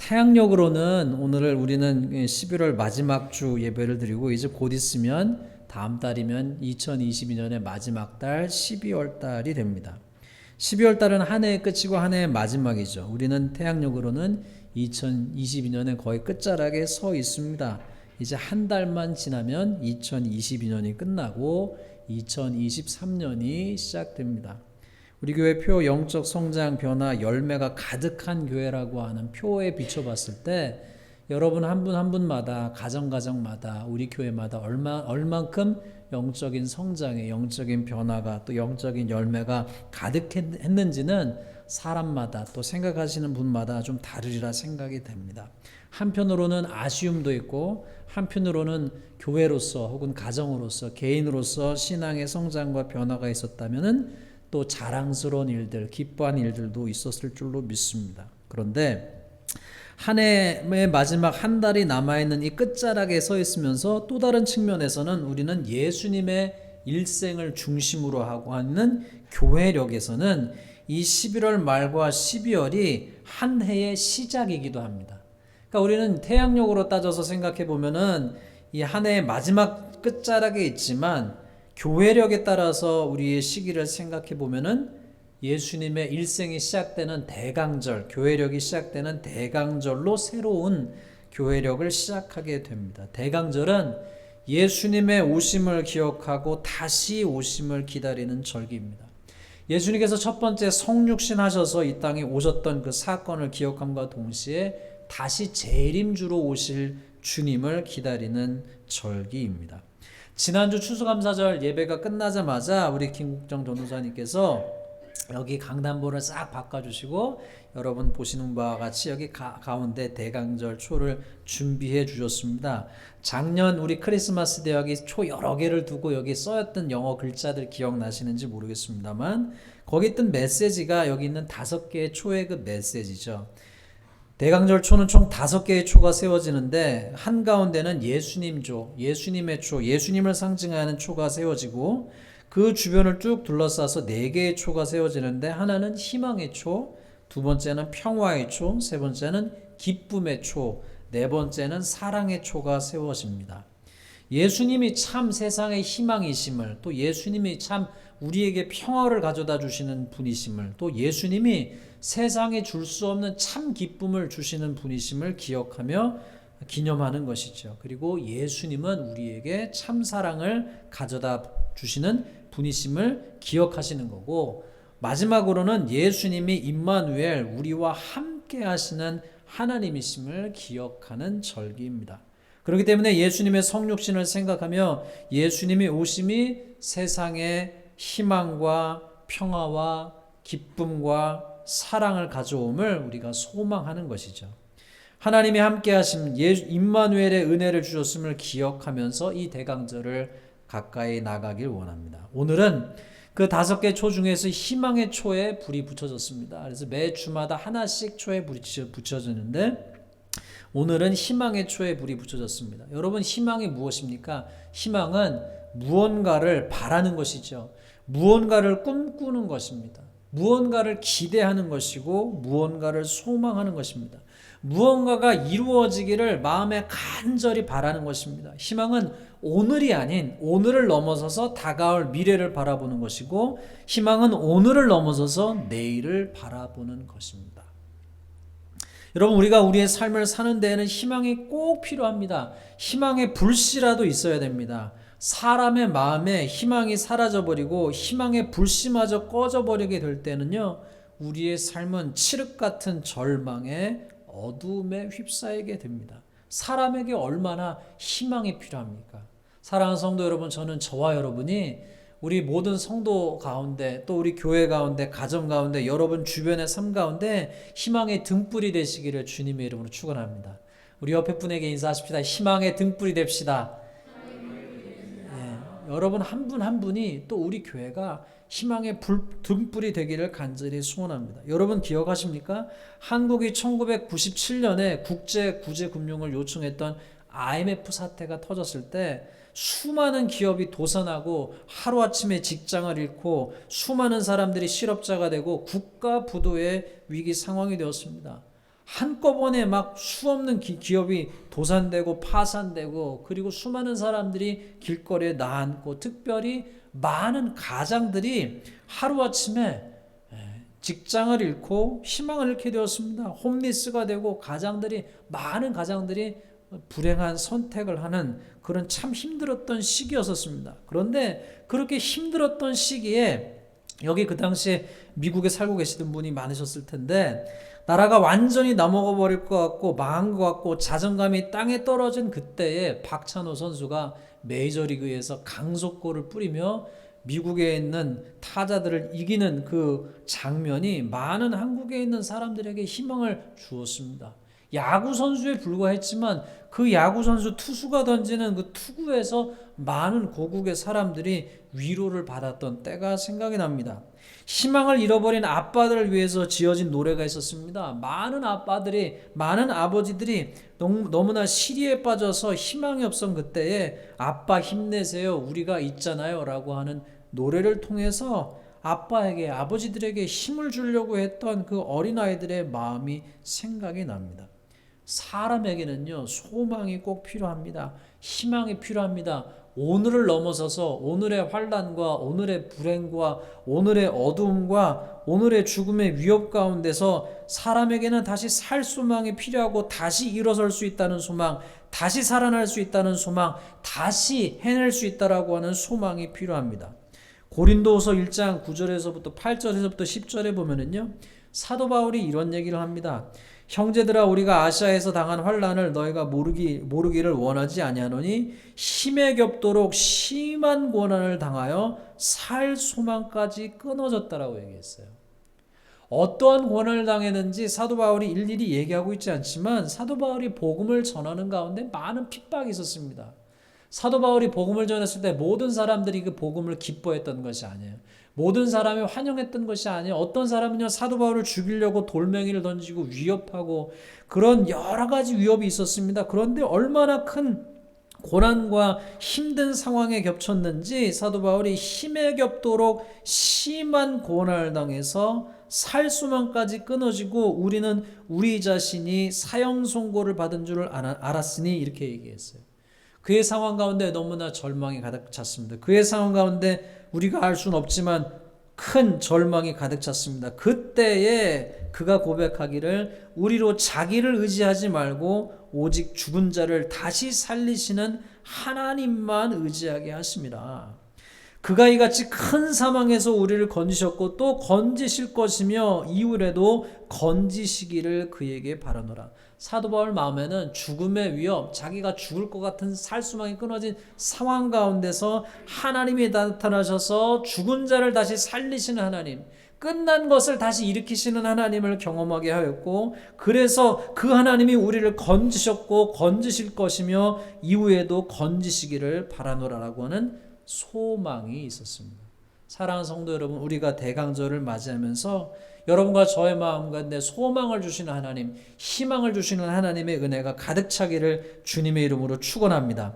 태양력으로는 오늘 우리는 11월 마지막 주 예배를 드리고 이제 곧 있으면 다음 달이면 2022년의 마지막 달 12월 달이 됩니다. 12월 달은 한 해의 끝이고 한 해의 마지막이죠. 우리는 태양력으로는 2022년의 거의 끝자락에 서 있습니다. 이제 한 달만 지나면 2022년이 끝나고 2023년이 시작됩니다. 우리 교회 표 영적 성장 변화 열매가 가득한 교회라고 하는 표에 비춰봤을 때 여러분 한 분 한 분마다 가정마다 우리 교회마다 얼만큼 영적인 성장의 영적인 변화가 또 영적인 열매가 가득했는지는 사람마다 또 생각하시는 분마다 좀 다르리라 생각이 됩니다. 한편으로는 아쉬움도 있고 한편으로는 교회로서 혹은 가정으로서 개인으로서 신앙의 성장과 변화가 있었다면은 또 자랑스러운 일들, 기뻐한 일들도 있었을 줄로 믿습니다. 그런데 한 해의 마지막 한 달이 남아있는 이 끝자락에 서 있으면서 또 다른 측면에서는 우리는 예수님의 일생을 중심으로 하고 하는 교회력에서는 이 11월 말과 12월이 한 해의 시작이기도 합니다. 그러니까 우리는 태양력으로 따져서 생각해 보면은 이 한 해의 마지막 끝자락에 있지만 교회력에 따라서 우리의 시기를 생각해 보면은 예수님의 일생이 시작되는 대강절, 교회력이 시작되는 대강절로 새로운 교회력을 시작하게 됩니다. 대강절은 예수님의 오심을 기억하고 다시 오심을 기다리는 절기입니다. 예수님께서 첫 번째 성육신 하셔서 이 땅에 오셨던 그 사건을 기억함과 동시에 다시 재림주로 오실 주님을 기다리는 절기입니다. 지난주 추수감사절 예배가 끝나자마자 우리 김국정 전도사님께서 여기 강단보를 싹 바꿔주시고 여러분 보시는 바와 같이 여기 가운데 대강절 초를 준비해 주셨습니다. 작년 우리 크리스마스 때 여기 초 여러 개를 두고 여기 써였던 영어 글자들 기억나시는지 모르겠습니다만 거기 뜬 메시지가 여기 있는 5개의 초의 그 메시지죠. 대강절 초는 총 5개의 초가 세워지는데 한가운데는 예수님조, 예수님의 초, 예수님을 상징하는 초가 세워지고 그 주변을 쭉 둘러싸서 4개의 초가 세워지는데 하나는 희망의 초, 두 번째는 평화의 초, 세 번째는 기쁨의 초, 네 번째는 사랑의 초가 세워집니다. 예수님이 참 세상의 희망이심을, 또 예수님이 참 우리에게 평화를 가져다 주시는 분이심을, 또 예수님이 세상에 줄 수 없는 참 기쁨을 주시는 분이심을 기억하며 기념하는 것이죠. 그리고 예수님은 우리에게 참 사랑을 가져다 주시는 분이심을 기억하시는 거고, 마지막으로는 예수님이 임마누엘, 우리와 함께 하시는 하나님이심을 기억하는 절기입니다. 그렇기 때문에 예수님의 성육신을 생각하며 예수님이 오심이 세상에 희망과 평화와 기쁨과 사랑을 가져옴을 우리가 소망하는 것이죠. 하나님이 함께 하신 임마누엘의 은혜를 주셨음을 기억하면서 이 대강절을 가까이 나가길 원합니다. 오늘은 그 5개 초 중에서 희망의 초에 불이 붙여졌습니다. 그래서 매 주마다 하나씩 초에 불이 붙여지는데 오늘은 희망의 초에 불이 붙여졌습니다. 여러분, 희망이 무엇입니까? 희망은 무언가를 바라는 것이죠. 무언가를 꿈꾸는 것입니다. 무언가를 기대하는 것이고 무언가를 소망하는 것입니다. 무언가가 이루어지기를 마음에 간절히 바라는 것입니다. 희망은 오늘이 아닌 오늘을 넘어서서 다가올 미래를 바라보는 것이고 희망은 오늘을 넘어서서 내일을 바라보는 것입니다. 여러분, 우리가 우리의 삶을 사는 데에는 희망이 꼭 필요합니다. 희망의 불씨라도 있어야 됩니다. 사람의 마음에 희망이 사라져버리고 희망의 불씨마저 꺼져버리게 될 때는요, 우리의 삶은 칠흑 같은 절망에 어둠에 휩싸이게 됩니다. 사람에게 얼마나 희망이 필요합니까? 사랑하는 성도 여러분, 저와 여러분이 우리 모든 성도 가운데 또 우리 교회 가운데 가정 가운데 여러분 주변의 삶 가운데 희망의 등불이 되시기를 주님의 이름으로 축원합니다. 우리 옆에 분에게 인사하십시다. 희망의 등불이 됩시다. 여러분 한 분 한 분이 또 우리 교회가 희망의 등불이 되기를 간절히 소원합니다. 여러분 기억하십니까? 한국이 1997년에 국제 구제 금융을 요청했던 IMF 사태가 터졌을 때 수많은 기업이 도산하고 하루아침에 직장을 잃고 수많은 사람들이 실업자가 되고 국가 부도의 위기 상황이 되었습니다. 한꺼번에 막 수없는 기업이 도산되고 파산되고, 그리고 수많은 사람들이 길거리에 나앉고, 특별히 많은 가장들이 하루아침에 직장을 잃고 희망을 잃게 되었습니다. 홈리스가 되고, 많은 가장들이 불행한 선택을 하는 그런 참 힘들었던 시기였었습니다. 그런데 그렇게 힘들었던 시기에, 여기 그 당시에 미국에 살고 계시던 분이 많으셨을 텐데, 나라가 완전히 넘어가 버릴 것 같고 망한 것 같고 자존감이 땅에 떨어진 그때에 박찬호 선수가 메이저리그에서 강속골을 뿌리며 미국에 있는 타자들을 이기는 그 장면이 많은 한국에 있는 사람들에게 희망을 주었습니다. 야구 선수에 불과했지만 그 야구 선수 투수가 던지는 그 투구에서 많은 고국의 사람들이 위로를 받았던 때가 생각이 납니다. 희망을 잃어버린 아빠들을 위해서 지어진 노래가 있었습니다. 많은 아빠들이, 많은 아버지들이 너무나 시리에 빠져서 희망이 없던 그때에 아빠 힘내세요, 우리가 있잖아요 라고 하는 노래를 통해서 아빠에게, 아버지들에게 힘을 주려고 했던 그 어린아이들의 마음이 생각이 납니다. 사람에게는요, 소망이 꼭 필요합니다. 희망이 필요합니다. 오늘을 넘어서서 오늘의 환난과 오늘의 불행과 오늘의 어두움과 오늘의 죽음의 위협 가운데서 사람에게는 다시 살 소망이 필요하고, 다시 일어설 수 있다는 소망, 다시 살아날 수 있다는 소망, 다시 해낼 수 있다라고 하는 소망이 필요합니다. 고린도후서 1장 9절에서부터 8절에서부터 10절에 보면은요, 사도 바울이 이런 얘기를 합니다. 형제들아, 우리가 아시아에서 당한 환난을 너희가 모르기를 원하지 아니하노니 힘에 겹도록 심한 고난을 당하여 살 소망까지 끊어졌다라고 얘기했어요. 어떠한 고난을 당했는지 사도 바울이 일일이 얘기하고 있지 않지만, 사도 바울이 복음을 전하는 가운데 많은 핍박이 있었습니다. 사도 바울이 복음을 전했을 때 모든 사람들이 그 복음을 기뻐했던 것이 아니에요. 모든 사람이 환영했던 것이 아니에요. 어떤 사람은요, 사도 바울을 죽이려고 돌멩이를 던지고 위협하고, 그런 여러 가지 위협이 있었습니다. 그런데 얼마나 큰 고난과 힘든 상황에 겹쳤는지 사도 바울이 힘에 겹도록 심한 고난을 당해서 살 수만까지 끊어지고, 우리는 우리 자신이 사형 선고를 받은 줄 알았으니 이렇게 얘기했어요. 그의 상황 가운데 너무나 절망이 가득 찼습니다. 그의 상황 가운데 우리가 알 수는 없지만 큰 절망이 가득 찼습니다. 그때에 그가 고백하기를, 우리로 자기를 의지하지 말고 오직 죽은 자를 다시 살리시는 하나님만 의지하게 하십니다. 그가 이같이 큰 사망에서 우리를 건지셨고 또 건지실 것이며 이후에도 건지시기를 그에게 바라노라. 사도 바울 마음에는 죽음의 위협, 자기가 죽을 것 같은 살 수망이 끊어진 상황 가운데서 하나님이 나타나셔서 죽은 자를 다시 살리시는 하나님, 끝난 것을 다시 일으키시는 하나님을 경험하게 하였고, 그래서 그 하나님이 우리를 건지셨고 건지실 것이며 이후에도 건지시기를 바라노라라고 하는 소망이 있었습니다. 사랑하는 성도 여러분, 우리가 대강절을 맞이하면서 여러분과 저의 마음 가운데 소망을 주시는 하나님, 희망을 주시는 하나님의 은혜가 가득 차기를 주님의 이름으로 축원합니다.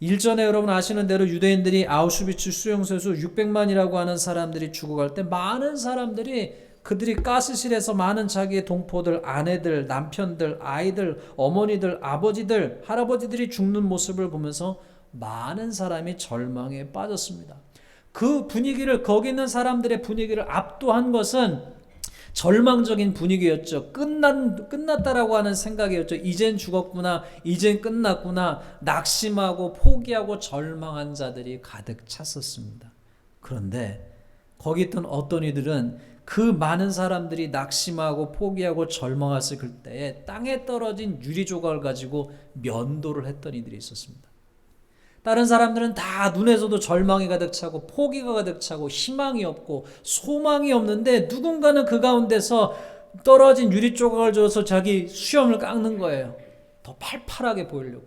일전에 여러분 아시는 대로 유대인들이 아우슈비츠 수용소에서 600만이라고 하는 사람들이 죽어갈 때, 많은 사람들이 그들이 가스실에서 많은 자기의 동포들, 아내들, 남편들, 아이들, 어머니들, 아버지들, 할아버지들이 죽는 모습을 보면서 많은 사람이 절망에 빠졌습니다. 그 분위기를, 거기 있는 사람들의 분위기를 압도한 것은 절망적인 분위기였죠. 끝났다라고 하는 생각이었죠. 이젠 죽었구나, 이젠 끝났구나, 낙심하고 포기하고 절망한 자들이 가득 찼었습니다. 그런데 거기 있던 어떤 이들은 그 많은 사람들이 낙심하고 포기하고 절망했을 그때에 땅에 떨어진 유리 조각을 가지고 면도를 했던 이들이 있었습니다. 다른 사람들은 다 눈에서도 절망이 가득 차고 포기가 가득 차고 희망이 없고 소망이 없는데, 누군가는 그 가운데서 떨어진 유리 조각을 줘서 자기 수염을 깎는 거예요. 더 팔팔하게 보이려고.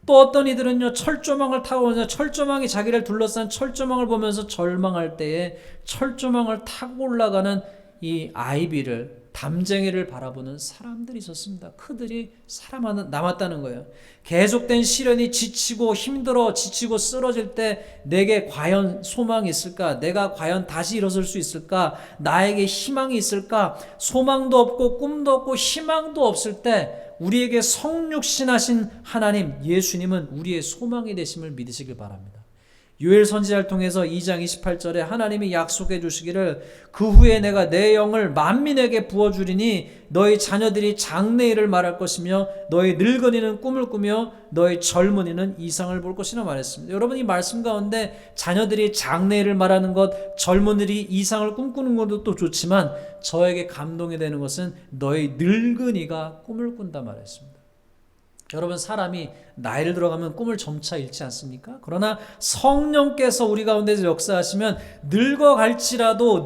또 어떤 이들은요, 철조망을 타고 오냐, 철조망이 자기를 둘러싼 철조망을 보면서 절망할 때에 철조망을 타고 올라가는 이 아이비를 담쟁이를 바라보는 사람들이 있었습니다. 그들이 남았다는 거예요. 계속된 시련이 지치고 힘들어 지치고 쓰러질 때 내게 과연 소망이 있을까? 내가 과연 다시 일어설 수 있을까? 나에게 희망이 있을까? 소망도 없고 꿈도 없고 희망도 없을 때 우리에게 성육신하신 하나님 예수님은 우리의 소망이 되심을 믿으시길 바랍니다. 요엘 선지자를 통해서 2장 28절에 하나님이 약속해 주시기를 그 후에 내가 내 영을 만민에게 부어주리니 너희 자녀들이 장래일을 말할 것이며 너희 늙은이는 꿈을 꾸며 너희 젊은이는 이상을 볼 것이라 말했습니다. 여러분 이 말씀 가운데 자녀들이 장래일을 말하는 것, 젊은이들이 이상을 꿈꾸는 것도 또 좋지만 저에게 감동이 되는 것은 너희 늙은이가 꿈을 꾼다 말했습니다. 여러분 사람이 나이를 들어가면 꿈을 점차 잃지 않습니까? 그러나 성령께서 우리 가운데서 역사하시면 늙을지라도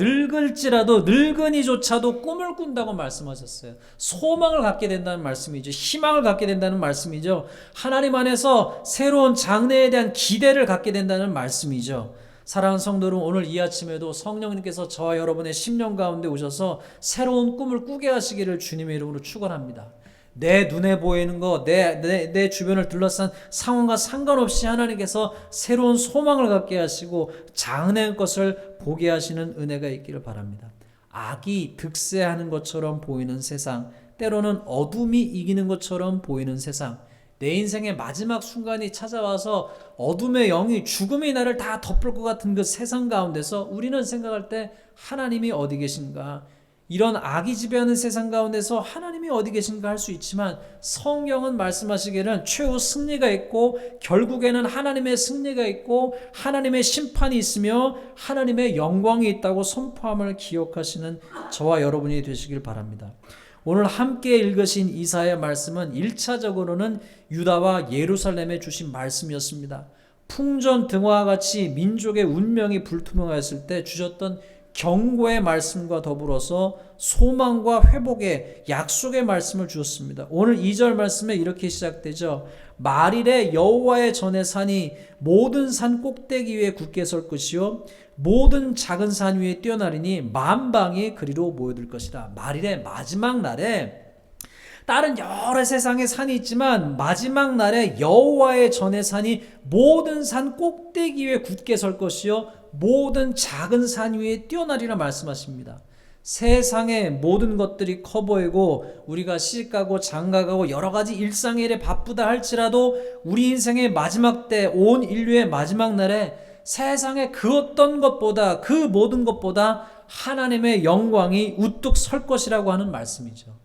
늙은이조차도 꿈을 꾼다고 말씀하셨어요. 소망을 갖게 된다는 말씀이죠. 희망을 갖게 된다는 말씀이죠. 하나님 안에서 새로운 장래에 대한 기대를 갖게 된다는 말씀이죠. 사랑하는 성도 여러분, 오늘 이 아침에도 성령님께서 저와 여러분의 심령 가운데 오셔서 새로운 꿈을 꾸게 하시기를 주님의 이름으로 축원합니다. 내 눈에 보이는 것, 내 주변을 둘러싼 상황과 상관없이 하나님께서 새로운 소망을 갖게 하시고 장래의 것을 보게 하시는 은혜가 있기를 바랍니다. 악이 득세하는 것처럼 보이는 세상, 때로는 어둠이 이기는 것처럼 보이는 세상, 내 인생의 마지막 순간이 찾아와서 어둠의 영이 죽음의 나를 다 덮을 것 같은 그 세상 가운데서 우리는 생각할 때 하나님이 어디 계신가? 이런 악이 지배하는 세상 가운데서 하나님이 어디 계신가 할 수 있지만 성경은 말씀하시기를 최후 승리가 있고 결국에는 하나님의 승리가 있고 하나님의 심판이 있으며 하나님의 영광이 있다고 선포함을 기억하시는 저와 여러분이 되시길 바랍니다. 오늘 함께 읽으신 이사야 말씀은 1차적으로는 유다와 예루살렘에 주신 말씀이었습니다. 풍전등화와 같이 민족의 운명이 불투명하였을 때 주셨던 경고의 말씀과 더불어서 소망과 회복의 약속의 말씀을 주었습니다. 오늘 2절 말씀에 이렇게 시작되죠. 말일에 여호와의 전에 산이 모든 산 꼭대기 위에 굳게 설 것이요 모든 작은 산 위에 뛰어나리니 만방이 그리로 모여들 것이다. 말일의 마지막 날에 다른 여러 세상의 산이 있지만 마지막 날에 여호와의 전의 산이 모든 산 꼭대기 위에 굳게 설 것이요 모든 작은 산 위에 뛰어나리라 말씀하십니다. 세상의 모든 것들이 커 보이고 우리가 시집가고 장가가고 여러 가지 일상의 일에 바쁘다 할지라도 우리 인생의 마지막 때, 온 인류의 마지막 날에 세상의 그 어떤 것보다 그 모든 것보다 하나님의 영광이 우뚝 설 것이라고 하는 말씀이죠.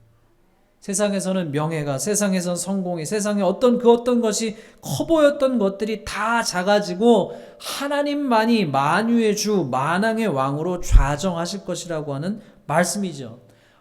세상에서는 명예가, 세상에서는 성공이, 세상에 어떤 것이 커 보였던 것들이 다 작아지고 하나님만이 만유의 주, 만왕의 왕으로 좌정하실 것이라고 하는 말씀이죠.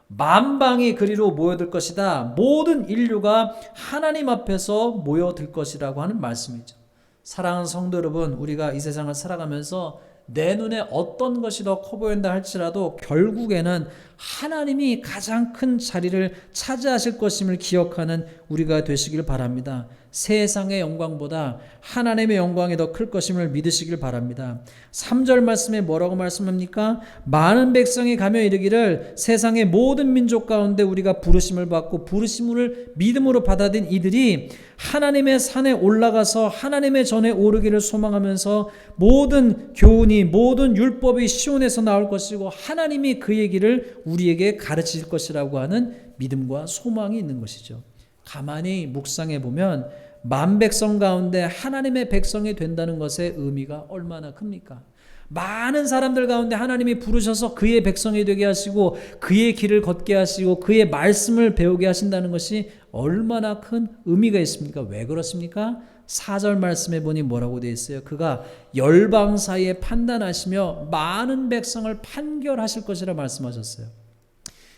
만방이 그리로 모여들 것이다. 모든 인류가 하나님 앞에서 모여들 것이라고 하는 말씀이죠. 사랑하는 성도 여러분, 우리가 이 세상을 살아가면서 내 눈에 어떤 것이 더 커 보인다 할지라도 결국에는 하나님이 가장 큰 자리를 차지하실 것임을 기억하는 우리가 되시길 바랍니다. 세상의 영광보다 하나님의 영광이 더 클 것임을 믿으시길 바랍니다. 3절 말씀에 뭐라고 말씀합니까? 많은 백성이 가며 이르기를 세상의 모든 민족 가운데 우리가 부르심을 받고 부르심을 믿음으로 받아들인 이들이 하나님의 산에 올라가서 하나님의 전에 오르기를 소망하면서 모든 교훈이 모든 율법이 시온에서 나올 것이고 하나님이 그 얘기를 우리에게 가르칠 것이라고 하는 믿음과 소망이 있는 것이죠. 가만히 묵상해 보면 만백성 가운데 하나님의 백성이 된다는 것의 의미가 얼마나 큽니까? 많은 사람들 가운데 하나님이 부르셔서 그의 백성이 되게 하시고 그의 길을 걷게 하시고 그의 말씀을 배우게 하신다는 것이 얼마나 큰 의미가 있습니까? 왜 그렇습니까? 4절 말씀에 보니 뭐라고 되어 있어요? 그가 열방 사이에 판단하시며 많은 백성을 판결하실 것이라 말씀하셨어요.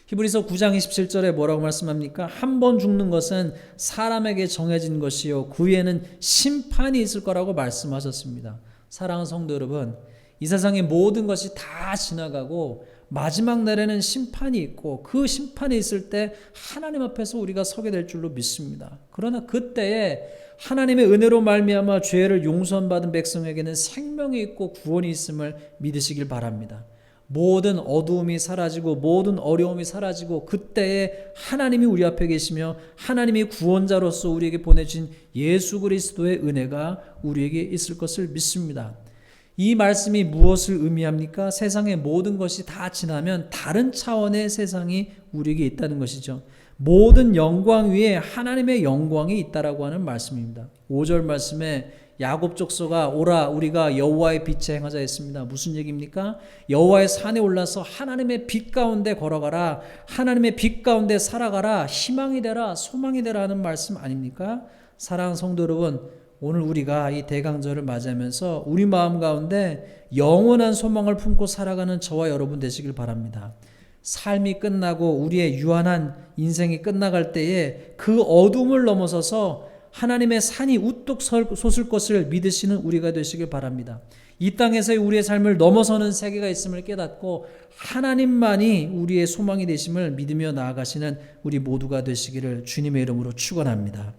히브리서 9장 27절에 뭐라고 말씀합니까? 한 번 죽는 것은 사람에게 정해진 것이요 그 후에는 심판이 있을 거라고 말씀하셨습니다. 사랑하는 성도 여러분, 이 세상의 모든 것이 다 지나가고 마지막 날에는 심판이 있고 그 심판이 있을 때 하나님 앞에서 우리가 서게 될 줄로 믿습니다. 그러나 그때에 하나님의 은혜로 말미암아 죄를 용서받은 백성에게는 생명이 있고 구원이 있음을 믿으시길 바랍니다. 모든 어두움이 사라지고 모든 어려움이 사라지고 그때에 하나님이 우리 앞에 계시며 하나님이 구원자로서 우리에게 보내신 예수 그리스도의 은혜가 우리에게 있을 것을 믿습니다. 이 말씀이 무엇을 의미합니까? 세상의 모든 것이 다 지나면 다른 차원의 세상이 우리에게 있다는 것이죠. 모든 영광 위에 하나님의 영광이 있다라고 하는 말씀입니다. 5절 말씀에 야곱 족속아 오라 우리가 여호와의 빛에 행하자 했습니다. 무슨 얘기입니까? 여호와의 산에 올라서 하나님의 빛 가운데 걸어가라. 하나님의 빛 가운데 살아가라. 희망이 되라. 소망이 되라 하는 말씀 아닙니까? 사랑하는 성도 여러분, 오늘 우리가 이 대강절을 맞이하면서 우리 마음 가운데 영원한 소망을 품고 살아가는 저와 여러분 되시길 바랍니다. 삶이 끝나고 우리의 유한한 인생이 끝나갈 때에 그 어둠을 넘어서서 하나님의 산이 우뚝 솟을 것을 믿으시는 우리가 되시길 바랍니다. 이 땅에서의 우리의 삶을 넘어서는 세계가 있음을 깨닫고 하나님만이 우리의 소망이 되심을 믿으며 나아가시는 우리 모두가 되시기를 주님의 이름으로 축원합니다.